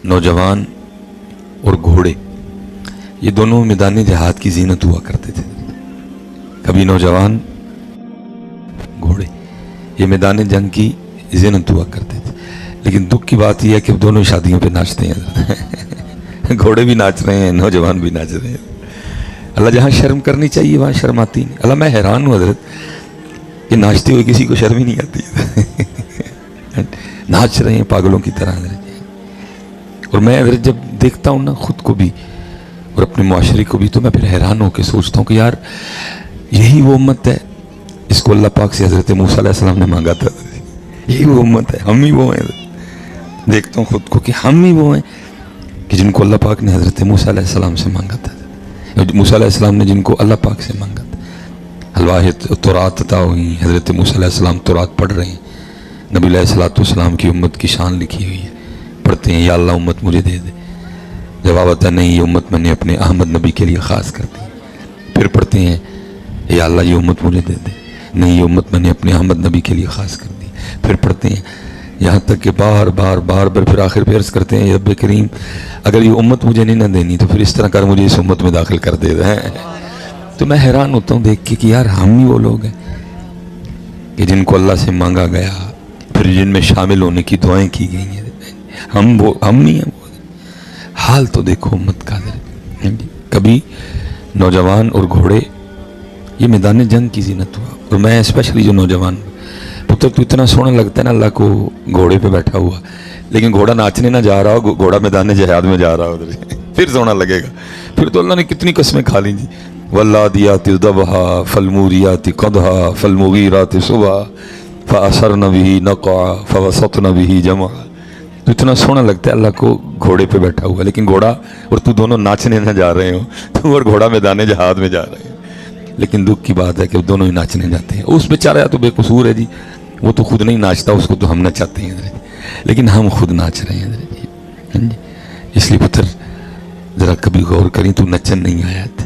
नौजवान और घोड़े, ये दोनों मैदान जहाद की जीनत हुआ करते थे। कभी नौजवान घोड़े, ये मैदान जंग की जीनत हुआ करते थे। लेकिन दुख की बात यह है कि अब दोनों शादियों पे नाचते हैं। घोड़े भी नाच रहे हैं, नौजवान भी नाच रहे हैं। अल्लाह जहाँ शर्म करनी चाहिए वहाँ शर्म आती नहीं। अल्लाह मैं हैरान हूँ हजरत कि नाचते हुए किसी को शर्म ही नहीं आती। नाच रहे हैं पागलों की तरह हजरत। और मैं हजरत जब देखता हूँ ना खुद को भी और अपने मुआशरे को भी, तो मैं फिर हैरान होकर सोचता हूँ कि यार यही वो उम्मत है इसको अल्लाह पाक से हजरत मूसा अलैहिस्सलाम ने मांगा था। यही वो उम्मत है, हम ही वो हैं। देखता हूँ खुद को कि हम ही वो हैं कि जिनको अल्लाह पाक ने हजरत मूसा अलैहिस्सलाम से मांगा था। मूसा अलैहिस्सलाम ने जिनको अल्लाह पाक से मांगा था। हलवाह तौरात अता हुई, हजरत मूसा अलैहिस्सलाम तौरात पढ़ रहे हैं, नबी अलैहिस्सलाम की उम्मत की शान लिखी हुई है। पढ़ते हैं या अल्लाह उम्मत मुझे दे दे। जवाब आता है नहीं, ये उम्मत मैंने अपने अहमद नबी के लिए ख़ास कर दी। फिर पढ़ते हैं या अल्लाह ये उम्मत मुझे दे दे। नहीं, ये उम्मत मैंने अपने अहमद नबी के लिए ख़ास कर दी। फिर पढ़ते हैं यहाँ तक कि बार बार फिर आखिर पे अर्ज़ करते हैं रब्बे करीम अगर ये उम्मत मुझे नहीं ना देनी तो फिर इस तरह कर मुझे इस उम्मत में दाखिल कर दे रहे हैं। तो मैं हैरान होता हूँ देख के कि यार हम ही वो लोग हैं कि जिनको अल्लाह से मांगा गया, फिर जिनमें शामिल होने की दुआएं की गई हैं। हम नहीं हैं वो। हाल तो देखो उम्मत का। कभी नौजवान और घोड़े, ये मैदान जंग की जीनत हुआ। और मैं स्पेशली जो नौजवान पुत्र, तू इतना सोना लगता है ना अल्लाह को घोड़े पे बैठा हुआ, लेकिन घोड़ा नाचने ना जा रहा हो, घोड़ा मैदान जहाद में जा रहा हो उधर, फिर सोना लगेगा। फिर तो अल्लाह ने कितनी कस्में खा ली जी। वल्लादियाति दबहा फलमूरियाति कदहा फलमुगीराति सुबहा फअसरन बिही नक़ा फवसतन बिही जमा। तो इतना सोना लगता है अल्लाह को घोड़े पे बैठा हुआ, लेकिन घोड़ा और तू दोनों नाचने ना जा रहे हो, तू और घोड़ा मैदान जहाद में जा रहे हैं। लेकिन दुख की बात है कि दोनों ही नाचने जाते हैं। उस बेचारा या तो बेकसूर है जी, वो तो खुद नहीं नाचता, उसको तो हम नचाते हैं, लेकिन हम खुद नाच रहे हैं। इसलिए पुत्र जरा कभी गौर करें, तू नचन नहीं आया थे।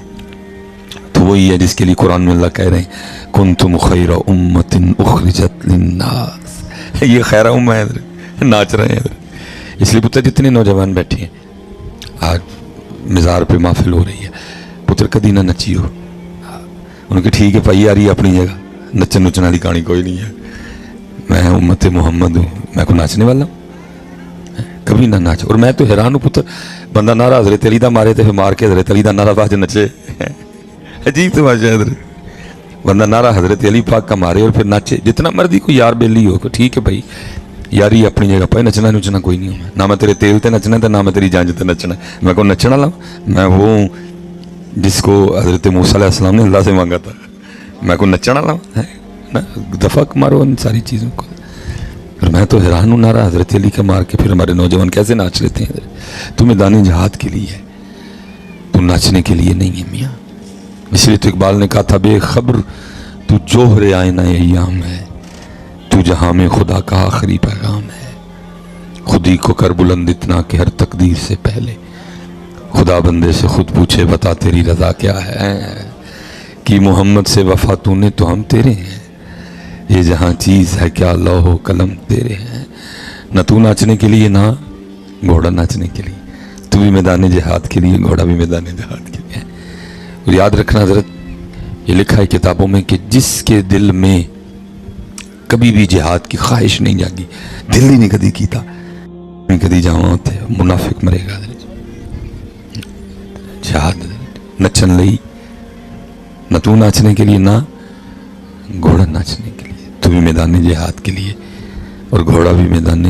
तो वही है जिसके लिए कुरान में अल्लाह कह रहे हैं कुंतुम खैरा उम्मतिन उखरिजत लिन्नास। ये खैरा उम्मत है, नाच रहे हैं। इसलिए पुत्र जितने नौजवान बैठे हैं आज मज़ार पे महफिल हो रही है, पुत्र कदी ना नचियो। उनके ठीक है भाई यार, ये अपनी जगह नचन नुचन वाली कहानी कोई नहीं है। मैं उम्मत मोहम्मद हूँ, मैं को नाचने वाला हूँ, कभी ना नाच। और मैं तो हैरान हूँ पुत्र, बंदा नारा हजरत अली दा मारे तो फिर मार के हजरत अली दा नारा बाद नचे। अजीब तो बात है, बंदा नारा हजरत अली पाक का मारे और फिर नाचे। जितना मर्जी कोई यार बेली हो, ठीक है भाई यारी अपनी जगह पर, नचना नुचना कोई नहीं हूँ। ना मैं तेरे तेल ते नचना तो ना मैं तेरी जांच ते नचना। मैं को नचना वाला, मैं वो जिसको हजरत मूसा अलैहिस्सलाम ने अल्लाह से मांगा था। मैं को नचना वाला है ना, दफक मारो इन सारी चीज़ों को। और मैं तो हैरान हूँ, नारा हजरत अली का मार के फिर हमारे नौजवान कैसे नाच लेते हैं। तू मैदान जहाद के लिए है, तू नाचने के लिए नहीं है मियाँ। इसलिए तो इकबाल ने कहा था बेखबर तू जोहरे आईना अय्याम है, तू जहाँ में खुदा का आखिरी पैगाम है। खुदी को कर बुलंद इतना कि हर तकदीर से पहले खुदा बंदे से खुद पूछे बता तेरी रजा क्या है। कि मोहम्मद से वफा तूने तो हम तेरे हैं, ये जहाँ चीज़ है क्या लौह कलम तेरे हैं। न तू नाचने के लिए ना घोड़ा नाचने के लिए, तू भी मैदान जहाद के लिए, घोड़ा भी मैदान जहाद के लिए। और याद रखना हजरत, ये लिखा है किताबों में कि जिसके दिल में कभी भी जिहाद की ख्वाहिश नहीं जागी, दिल ही नहीं कभी की था, नहीं कभी जावा होते मुनाफिक मरेगा। जिहाद नचन लई, न तू नाचने के लिए ना घोड़ा नाचने के लिए, तू भी मैदान जिहाद के लिए और घोड़ा भी मैदान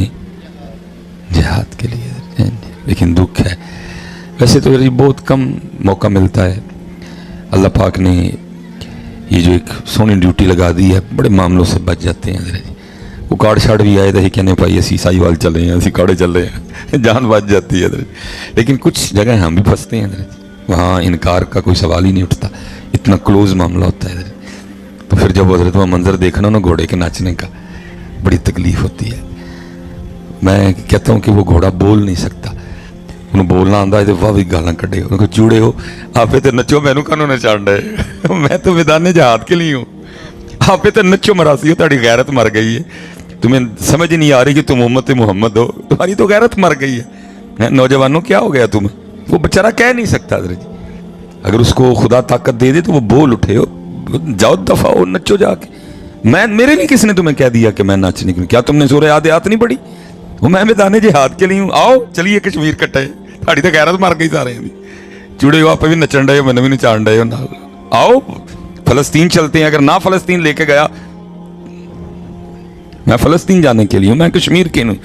जिहाद के लिए। लेकिन दुख है, वैसे तो ये बहुत कम मौका मिलता है। अल्लाह पाक ने ये जो एक सोनी ड्यूटी लगा दी है, बड़े मामलों से बच जाते हैं। वो कार्ड शार्ड भी आए थे कहने भाई असी साहिवाल चले हैं, असी काड़े चल रहे हैं, जान बच जाती है। लेकिन कुछ जगह हम भी फंसते हैं, वहाँ इनकार का कोई सवाल ही नहीं उठता, इतना क्लोज मामला होता है। तो फिर जब हजरत वह मंजर देखना ना घोड़े के नाचने का, बड़ी तकलीफ होती है। मैं कहता हूँ कि वो घोड़ा बोल नहीं सकता, उन्हें बोलना आंदा है तो वाह भी गालां कढ़े, उनको चूड़े हो आपे तो नचो, मैनू कानू नचाण डे, मैं तो मैदान जहाद के लिए हूँ, आपे तो नचो मरासी हो, तुम्हारी गैरत मर गई है, तुम्हें समझ नहीं आ रही कि तुम उम्मत मोहम्मद हो, तुम्हारी तो गैरत मर गई है। नौजवानों क्या हो गया तुम्हें? वो बेचारा कह नहीं सकता हजरत जी, अगर उसको खुदा ताकत दे दे तो वो बोल उठे, हो जाओ दफा हो, नचो जाके। मैं, मेरे लिए किसने तुम्हें कह दिया कि मैं नाचने के लिए? क्या तुमने सूरह आदियात नहीं पढ़ी? वो मैं मैदाने जिहाद के लिए हूँ, आओ चलिए कश्मीर कट्टे, साड़ी तो गैरत मार गई सारे दी चूड़े हो, आप भी नचन डे, मैंने भी नचान डे, आओ फलस्तीन चलते हैं। अगर ना फलस्तीन लेके गया, मैं फलस्तीन जाने के लिए हूँ, मैं कश्मीर के हूँ,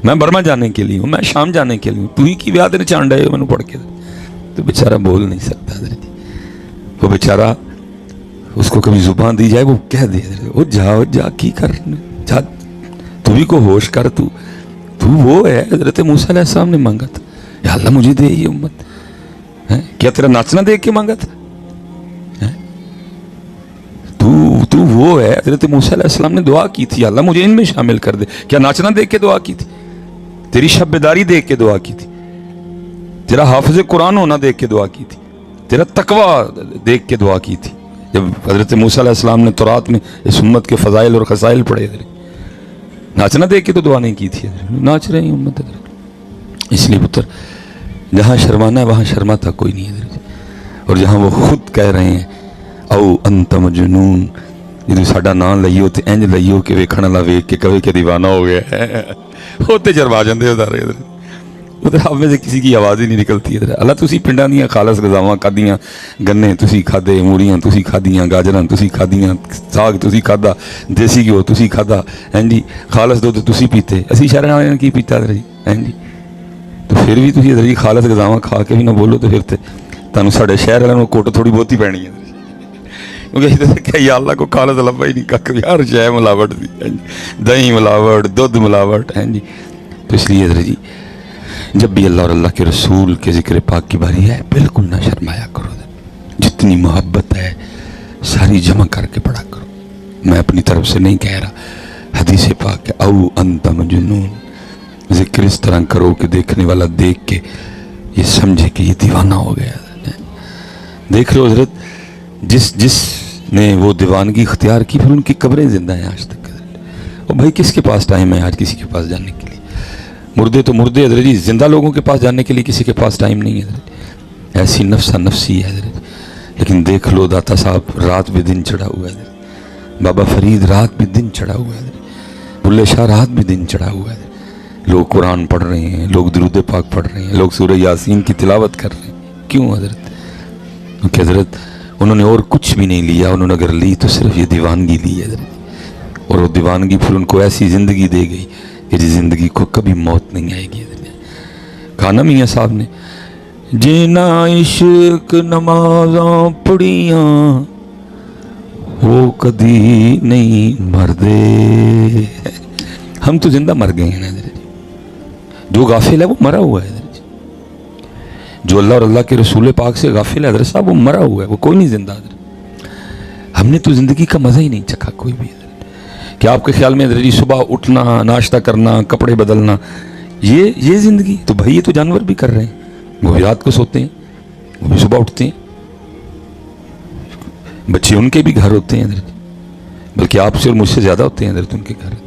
मैं बर्मा जाने के लिए हूँ, मैं शाम जाने के लिए हूँ, तू ही की ब्याह तेरे चांड है मैंने पढ़ के। तो बेचारा बोल नहीं सकता, वो बेचारा, उसको कभी जुबान दी जाए वो कह दे, वो जा की कर, जा तू भी को होश कर, तू वो है हजरत मूसा अलैहिस्सलाम ने मांगा था, या अल्लाह मुझे दे ये उम्मत है, क्या तेरा नाचना देख के मांगा था? तू वो है, हजरत मूसा अलैहिस्सलाम ने दुआ की थी, अल्लाह मुझे इनमें शामिल कर दे, क्या नाचना देख के दुआ की थी? तेरी शब्बेदारी देख के दुआ की थी, तेरा हाफिज कुरान होना देख के दुआ की थी, तेरा तकवा देख के दुआ की थी। जब हजरत मूसा अलैहिस्सलाम ने तौरात में इस उम्मत के फजाइल और खसाइल पढ़े, नाचना देख के तो दुआ नहीं की थी, नाच रहे हैं उम्मत। इसलिए पुत्र, जहाँ शर्माना है वहाँ शर्माता कोई नहीं है, और जहाँ वो खुद कह रहे हैं औ अंत मजनून, जो साडा नाम लईओ तो इंज लईओ कि वेखण वाला वेख के कहे कि दीवाना हो गया है, वो तो शर्मा जाते हो सारे। उधर आप में से किसी की आवाज़ ही नहीं निकलती है। अल्लाह तुसी पिंडां दियां खालस गज़ावां खादियां, गन्ने तुसी खादे, मूड़ियां तुसी खादियां, गाजरां तुसी खादियां, साग तुसी खादा, देसी घ्यो तुसी खादा, हैं जी, खालस दुध तुसी पीते, असी शहर वाले ने की पीता हजरत जी, हैं जी। तो फिर भी तुसी हजरत जी खालस गज़ावां खा के भी ना बोलो तो फिर तो तुहानूं साडे शहर वालों कुट थोड़ी बहुती पैनी है, क्योंकि या अल्लाह को खालस लभा ही नहीं कख, हर शय मिलावट दी, दही मिलावट, दुध मिलावट, हैं जी। तो इसलिए हजरत जी जब भी अल्लाह और अल्लाह के रसूल के ज़िक्र पाक की बारी है, बिल्कुल ना शर्माया करो, जितनी मोहब्बत है सारी जमा करके पढ़ा करो। मैं अपनी तरफ से नहीं कह रहा, हदीस पाक है, औ अंत मजनून, ज़िक्र इस तरह करो कि देखने वाला देख के ये समझे कि ये दीवाना हो गया। देख लो हजरत, जिसने वो दीवानगी इख्तियार की, फिर उनकी कब्रें जिंदा हैं आज तक। और भाई किसके पास टाइम है आज किसी के पास जाने के लिए? मुर्दे तो मुर्दे हजरत जी, जिंदा लोगों के पास जाने के लिए किसी के पास टाइम नहीं है हजरत। ऐसी नफ्सा नफसी है हजरत। लेकिन देख लो दाता साहब रात भी दिन चढ़ा हुआ है, बाबा फरीद रात भी दिन चढ़ा हुआ है, बुल्ले शाह रात भी दिन चढ़ा हुआ है। लोग कुरान पढ़ रहे हैं, लोग दुरूद पाक पढ़ रहे हैं, लोग सूरह यासीन की तिलावत कर रहे हैं। क्यों हजरत? क्योंकि हजरत उन्होंने और कुछ भी नहीं लिया, उन्होंने अगर ली तो सिर्फ ये दीवानगी ली है हजरत। और वो दीवानगी फिर उनको ऐसी ज़िंदगी दे गई कि जिस ज़िंदगी को कभी मौत नहीं आएगी। कहा ना मियाँ साहब ने, जिना इश्क नमाज़ां पढ़ियां वो कदी नहीं मरदे। हम तो जिंदा मर गए हैं हजरत। जो गाफिल है वो मरा हुआ है हजरत। जो अल्लाह और अल्लाह के रसूल पाक से गाफिल है हजरत साहब, वो मरा हुआ है, वो कोई नहीं जिंदा हजरत। हमने तो जिंदगी का मजा ही नहीं चखा कोई भी हजरत। क्या आपके ख्याल में हजरत जी सुबह उठना, नाश्ता करना, कपड़े बदलना, ये जिंदगी? तो भाई ये तो जानवर भी कर रहे हैं, वो भी रात को सोते हैं, वो भी सुबह उठते हैं, बच्चे उनके भी घर होते हैं हजरत, बल्कि आपसे और मुझसे ज्यादा होते हैं हजरत उनके घर।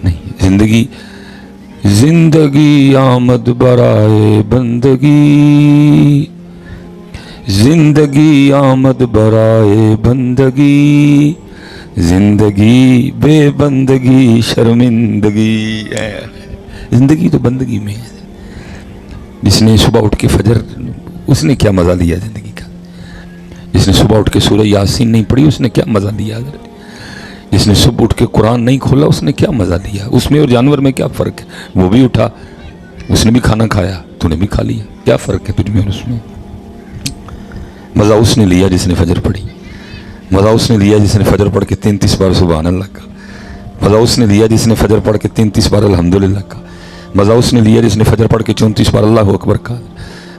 नहीं, जिंदगी जिंदगी आमद बराए बंदगी, जिंदगी आमद बराए बंदगी, जिंदगी बेबंदगी शर्मिंदगी है। जिंदगी तो बंदगी में है। जिसने सुबह उठ के फजर, उसने क्या मजा लिया जिंदगी का? जिसने सुबह उठ के सूरह यासीन नहीं पढ़ी, उसने क्या मजा लिया? जिसने सुबह उठ के कुरान नहीं खोला, उसने क्या मजा लिया? उसमें और जानवर में क्या फर्क है? वो भी उठा, उसने भी खाना खाया, तूने भी खा लिया, क्या फर्क है तुझमें और उसमें? मजा उसने लिया जिसने फजर पढ़ी, मजा उसने लिया जिसने फजर पढ़ के 33 बार सुभान अल्लाह का, मजा उसने लिया जिसने फजर पढ़ के 33 बार अल्हम्दुलिल्लाह का, मजा उसने लिया जिसने फजर पढ़ के 34 बार अल्लाहु अकबर का,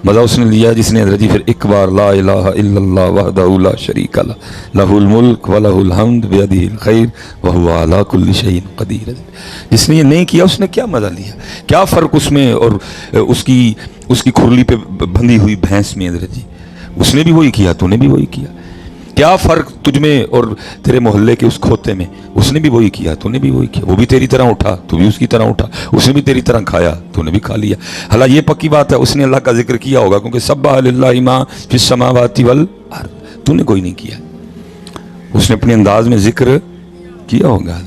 मजा उसने लिया जिसने हजरत जी फिर एक बार ला इलाहा इल्लल्लाह वहदहु ला शरीका लह लहुल मुल्क व लहुल हम्द बियदिहिल खैर व हुवा अला कुल्लि शैइन कदीर। जिसने ये नहीं किया उसने क्या मजा लिया? क्या फर्क उसमें और उसकी खुरली पे बंधी हुई भैंस में? हजरत जी उसने भी वही किया, तूने भी वही किया। کیا فرق تجھ میں اور تیرے محلے کے اس کھوتے میں؟ اس نے بھی وہی کیا، تو نے بھی وہی کیا، وہ بھی تیری طرح اٹھا، تو بھی اس کی طرح اٹھا، اس نے بھی تیری طرح کھایا، تو نے بھی کھا لیا۔ حالانکہ یہ پکی بات ہے اس نے اللہ کا ذکر کیا ہوگا، کیونکہ سبح للہ ما فی السماوات والارض، تو نے کوئی نہیں کیا، اس نے اپنے انداز میں ذکر کیا ہوگا۔